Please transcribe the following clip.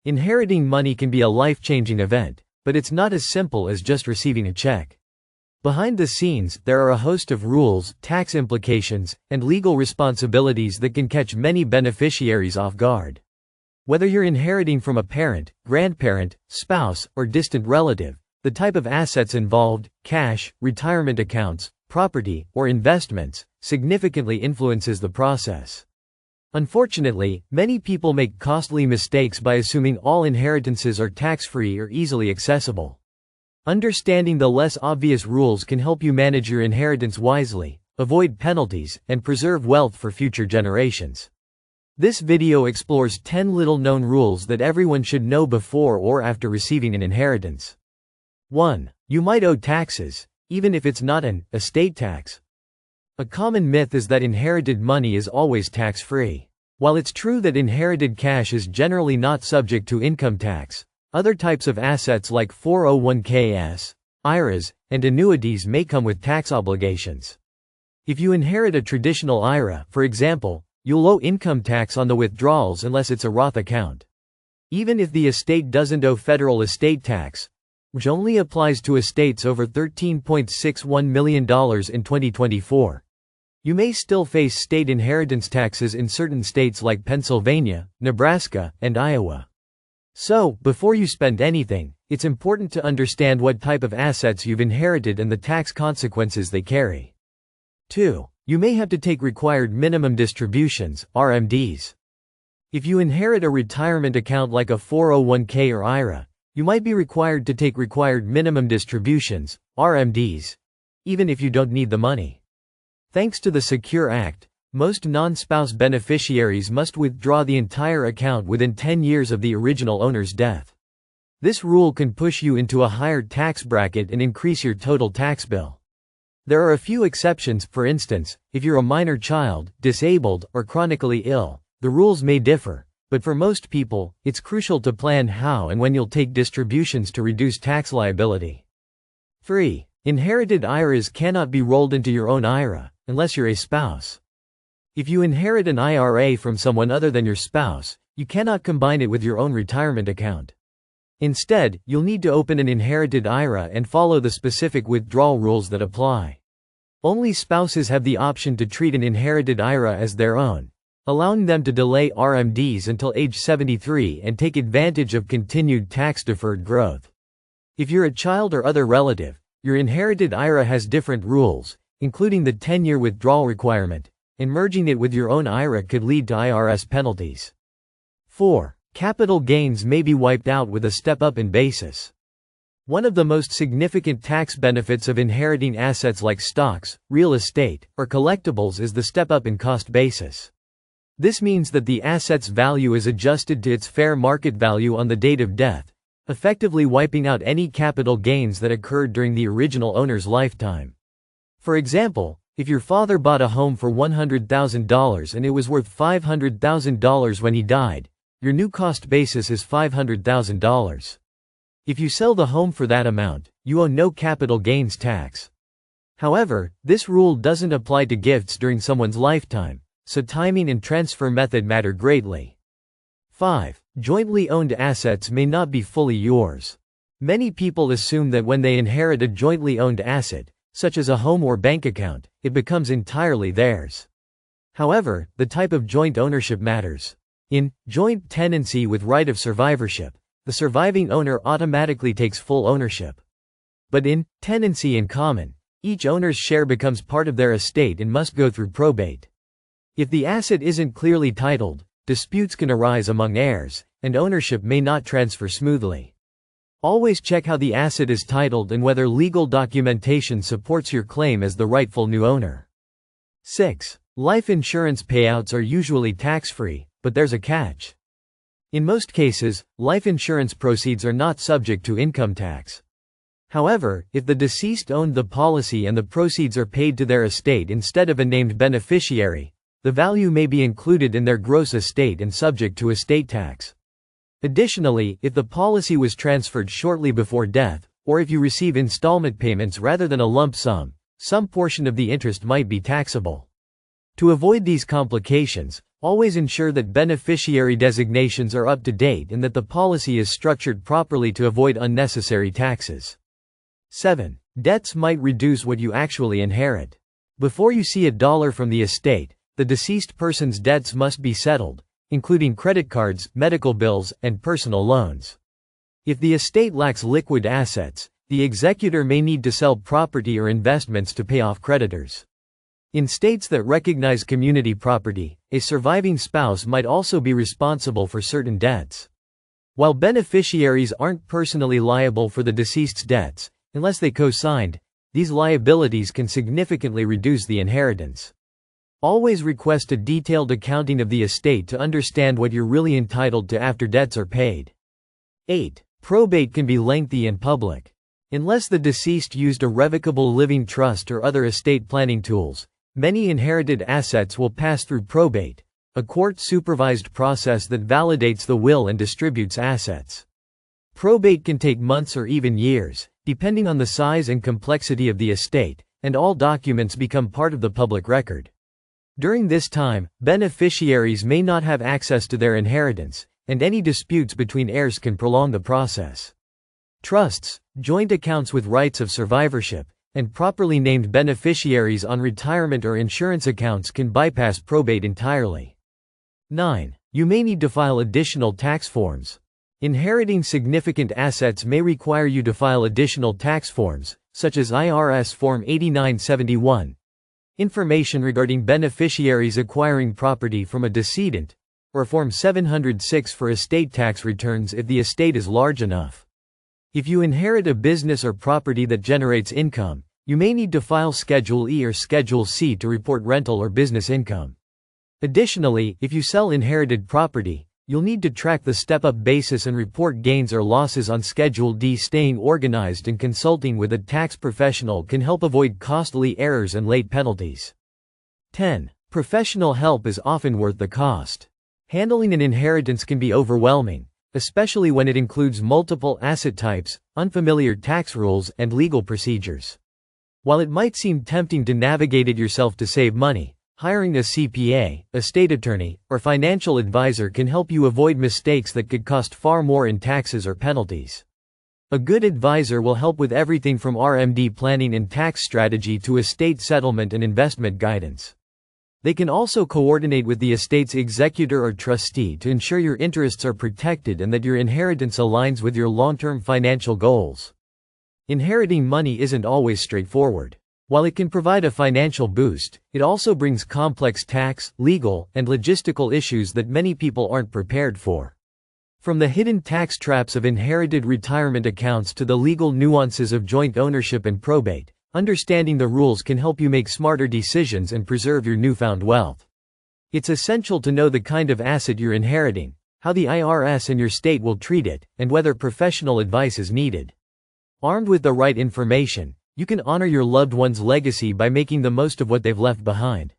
Inheriting money can be a life-changing event, but it's not as simple as just receiving a check. Behind the scenes, there are a host of rules, tax implications, and legal responsibilities that can catch many beneficiaries off guard. Whether you're inheriting from a parent, grandparent, spouse, or distant relative, the type of assets involved, cash, retirement accounts, property, or investments, significantly influences the process. Unfortunately, many people make costly mistakes by assuming all inheritances are tax-free or easily accessible. Understanding the less obvious rules can help you manage your inheritance wisely, avoid penalties, and preserve wealth for future generations. This video explores 10 little-known rules that everyone should know before or after receiving an inheritance. 1. You might owe taxes, even if it's not an estate tax. A common myth is that inherited money is always tax-free. While it's true that inherited cash is generally not subject to income tax, other types of assets like 401ks, IRAs, and annuities may come with tax obligations. If you inherit a traditional IRA, for example, you'll owe income tax on the withdrawals unless it's a Roth account. Even if the estate doesn't owe federal estate tax, which only applies to estates over $13.61 million in 2024, you may still face state inheritance taxes in certain states like Pennsylvania, Nebraska, and Iowa. So, before you spend anything, it's important to understand what type of assets you've inherited and the tax consequences they carry. 2. You may have to take required minimum distributions, RMDs. If you inherit a retirement account like a 401k or IRA, you might be required to take required minimum distributions, RMDs, even if you don't need the money. Thanks to the Secure Act, most non-spouse beneficiaries must withdraw the entire account within 10 years of the original owner's death. This rule can push you into a higher tax bracket and increase your total tax bill. There are a few exceptions. For instance, if you're a minor child, disabled, or chronically ill, the rules may differ, but for most people, it's crucial to plan how and when you'll take distributions to reduce tax liability. 3. Inherited IRAs cannot be rolled into your own IRA, unless you're a spouse. If you inherit an IRA from someone other than your spouse, you cannot combine it with your own retirement account. Instead, you'll need to open an inherited IRA and follow the specific withdrawal rules that apply. Only spouses have the option to treat an inherited IRA as their own, allowing them to delay RMDs until age 73 and take advantage of continued tax-deferred growth. If you're a child or other relative, your inherited IRA has different rules, including the 10-year withdrawal requirement, and merging it with your own IRA could lead to IRS penalties. 4. Capital gains may be wiped out with a step-up in basis. One of the most significant tax benefits of inheriting assets like stocks, real estate, or collectibles is the step-up in cost basis. This means that the asset's value is adjusted to its fair market value on the date of death, effectively wiping out any capital gains that occurred during the original owner's lifetime. For example, if your father bought a home for $100,000 and it was worth $500,000 when he died, your new cost basis is $500,000. If you sell the home for that amount, you owe no capital gains tax. However, this rule doesn't apply to gifts during someone's lifetime, so timing and transfer method matter greatly. 5. Jointly owned assets may not be fully yours. Many people assume that when they inherit a jointly owned asset, such as a home or bank account, it becomes entirely theirs. However, the type of joint ownership matters. In joint tenancy with right of survivorship, the surviving owner automatically takes full ownership. But in tenancy in common, each owner's share becomes part of their estate and must go through probate. If the asset isn't clearly titled, disputes can arise among heirs, and ownership may not transfer smoothly. Always check how the asset is titled and whether legal documentation supports your claim as the rightful new owner. 6. Life insurance payouts are usually tax-free, but there's a catch. In most cases, life insurance proceeds are not subject to income tax. However, if the deceased owned the policy and the proceeds are paid to their estate instead of a named beneficiary, the value may be included in their gross estate and subject to estate tax. Additionally, if the policy was transferred shortly before death, or if you receive installment payments rather than a lump sum, some portion of the interest might be taxable. To avoid these complications, Always ensure that beneficiary designations are up to date and that the policy is structured properly to avoid unnecessary taxes. 7. Debts might reduce what you actually inherit. Before you see $1 from the estate, the deceased person's debts must be settled, including credit cards, medical bills, and personal loans. If the estate lacks liquid assets, the executor may need to sell property or investments to pay off creditors. In states that recognize community property, a surviving spouse might also be responsible for certain debts. While beneficiaries aren't personally liable for the deceased's debts, unless they co-signed, these liabilities can significantly reduce the inheritance. Always request a detailed accounting of the estate to understand what you're really entitled to after debts are paid. 8. Probate can be lengthy and public. Unless the deceased used a revocable living trust or other estate planning tools, many inherited assets will pass through probate, a court-supervised process that validates the will and distributes assets. Probate can take months or even years, depending on the size and complexity of the estate, and all documents become part of the public record. During this time, beneficiaries may not have access to their inheritance, and any disputes between heirs can prolong the process. Trusts, joint accounts with rights of survivorship, and properly named beneficiaries on retirement or insurance accounts can bypass probate entirely. 9. You may need to file additional tax forms. Inheriting significant assets may require you to file additional tax forms, such as IRS Form 8971, information regarding beneficiaries acquiring property from a decedent, or Form 706 for estate tax returns if the estate is large enough. If you inherit a business or property that generates income, you may need to file Schedule E or Schedule C to report rental or business income. Additionally, if you sell inherited property, you'll need to track the step-up basis and report gains or losses on Schedule D. Staying organized and consulting with a tax professional can help avoid costly errors and late penalties. 10. Professional help is often worth the cost. Handling an inheritance can be overwhelming, especially when it includes multiple asset types, unfamiliar tax rules, and legal procedures. While it might seem tempting to navigate it yourself to save money, hiring a CPA, estate attorney, or financial advisor can help you avoid mistakes that could cost far more in taxes or penalties. A good advisor will help with everything from RMD planning and tax strategy to estate settlement and investment guidance. They can also coordinate with the estate's executor or trustee to ensure your interests are protected and that your inheritance aligns with your long-term financial goals. Inheriting money isn't always straightforward. While it can provide a financial boost, it also brings complex tax, legal, and logistical issues that many people aren't prepared for. From the hidden tax traps of inherited retirement accounts to the legal nuances of joint ownership and probate, understanding the rules can help you make smarter decisions and preserve your newfound wealth. It's essential to know the kind of asset you're inheriting, how the IRS and your state will treat it, and whether professional advice is needed. Armed with the right information, you can honor your loved one's legacy by making the most of what they've left behind.